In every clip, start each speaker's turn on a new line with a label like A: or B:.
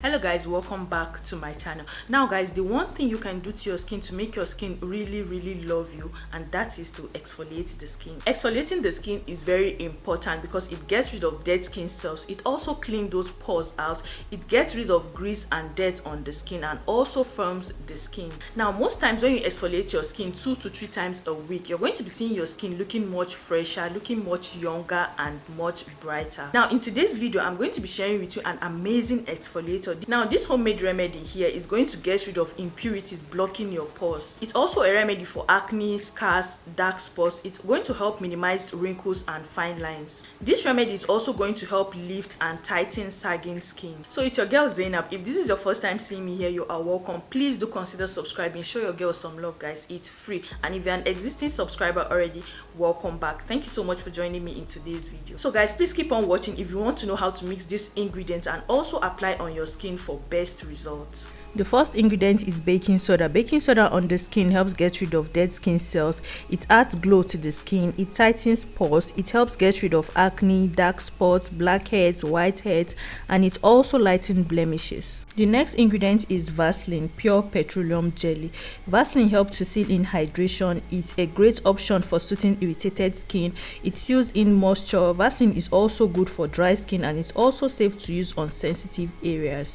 A: Hello guys, welcome back to my channel. Now guys, the one thing you can do to your skin to make your skin really love you, and that is to exfoliate the skin. Exfoliating the skin is very important because it gets rid of dead skin cells. It also cleans those pores out. It gets rid of grease and dirt on the skin and also firms the skin. Now most times when you exfoliate your skin 2 to 3 times a week, you're going to be seeing your skin looking much fresher, looking much younger and much brighter. Now in today's video, I'm going to be sharing with you an amazing exfoliator. Now this homemade remedy here is going to get rid of impurities blocking your pores. It's also a remedy for acne, scars, dark spots. It's going to help minimize wrinkles and fine lines. This remedy is also going to help lift and tighten sagging skin. So it's your girl Zainab. If this is your first time seeing me here, you are welcome. Please do consider subscribing. Show your girl some love, guys. It's free. And if you're an existing subscriber already, welcome back. Thank you so much for joining me in today's video. So guys, please keep on watching if you want to know how to mix these ingredients and also apply on your skin for best results. The first ingredient is baking soda. Baking soda on the skin helps get rid of dead skin cells. It adds glow to the skin. It tightens pores. It helps get rid of acne, dark spots, blackheads, whiteheads, and it also lightens blemishes. The next ingredient is Vaseline, pure petroleum jelly. Vaseline helps to seal in hydration. It's a great option for soothing irritated skin. It seals in moisture. Vaseline is also good for dry skin and it's also safe to use on sensitive areas.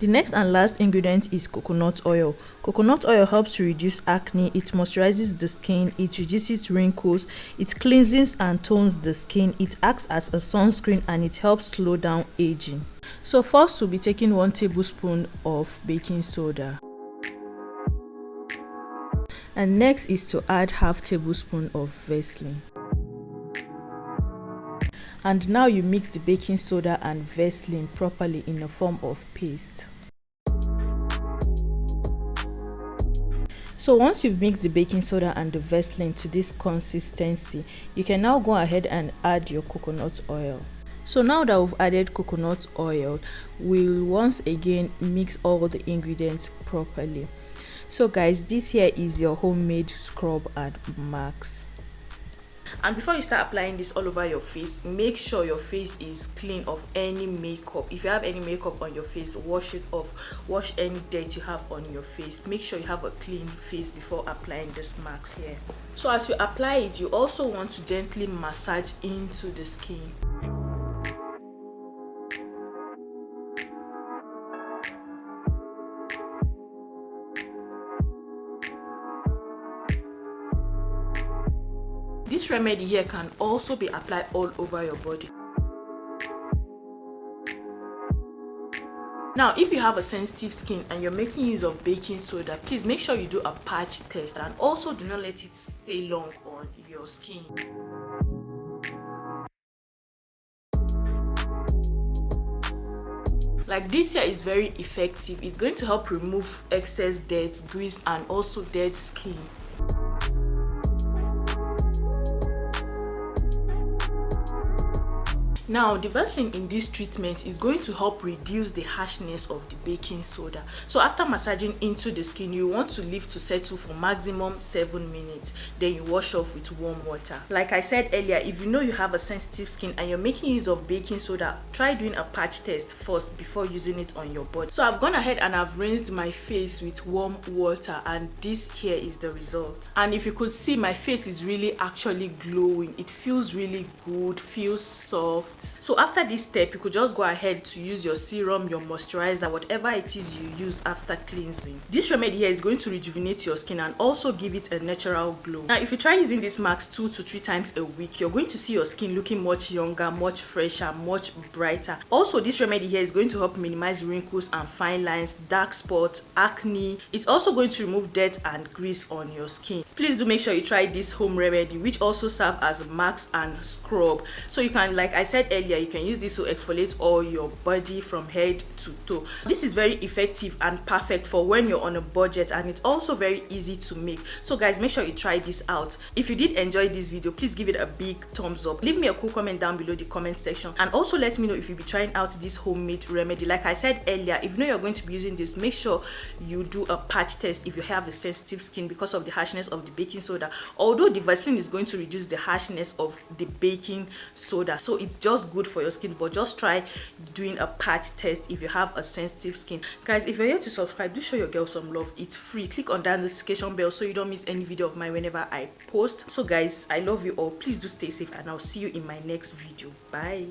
A: The next and last ingredient is coconut oil. Coconut oil helps to reduce acne, it moisturizes the skin, it reduces wrinkles, it cleanses and tones the skin, it acts as a sunscreen and it helps slow down aging. So first we'll be taking 1 tablespoon of baking soda. And next is to add half tablespoon of Vaseline. And now you mix the baking soda and Vaseline properly in a form of paste. So once you've mixed the baking soda and the Vaseline to this consistency, you can now go ahead and add your coconut oil. So now that we've added coconut oil, we'll once again mix all the ingredients properly. So guys, this here is your homemade scrub and mask. And before you start applying this all over your face, make sure your face is clean of any makeup. If you have any makeup on your face, wash it off. Wash any dirt you have on your face. Make sure you have a clean face before applying this mask here. So as you apply it, you also want to gently massage into the skin. This remedy here can also be applied all over your body. Now, if you have a sensitive skin and you're making use of baking soda, please make sure you do a patch test and also do not let it stay long on your skin. Like this here is very effective. It's going to help remove excess dirt, grease, and also dead skin. Now, the Vaseline in this treatment is going to help reduce the harshness of the baking soda. So after massaging into the skin, you want to leave to settle for maximum 7 minutes. Then you wash off with warm water. Like I said earlier, if you know you have a sensitive skin and you're making use of baking soda, try doing a patch test first before using it on your body. So I've gone ahead and I've rinsed my face with warm water, and this here is the result. And if you could see, my face is really actually glowing. It feels really good, feels soft. So after this step, you could just go ahead to use your serum, your moisturizer, whatever it is you use after cleansing. This remedy here is going to rejuvenate your skin and also give it a natural glow. Now if you try using this mask 2 to 3 times a week, you're going to see your skin looking much younger, much fresher, much brighter. Also, this remedy here is going to help minimize wrinkles and fine lines, dark spots, acne. It's also going to remove dirt and grease on your skin. Please do make sure you try this home remedy, which also serves as a mask and scrub. So you can, like I said earlier, you can use this to exfoliate all your body from head to toe. This is very effective and perfect for when you're on a budget, and it's also very easy to make. So guys, make sure you try this out. If you did enjoy this video, please give it a big thumbs up. Leave me a cool comment down below the comment section, and also let me know if you'll be trying out this homemade remedy. Like I said earlier, if you know you're going to be using this, make sure you do a patch test if you have a sensitive skin because of the harshness of the baking soda. Although the Vaseline is going to reduce the harshness of the baking soda, so it's just just good for your skin, but just try doing a patch test if you have a sensitive skin. Guys, if you're here to subscribe, do show your girl some love. It's free. Click on that notification bell so you don't miss any video of mine whenever I post. So guys, I love you all. Please do stay safe, and I'll see you in my next video. Bye.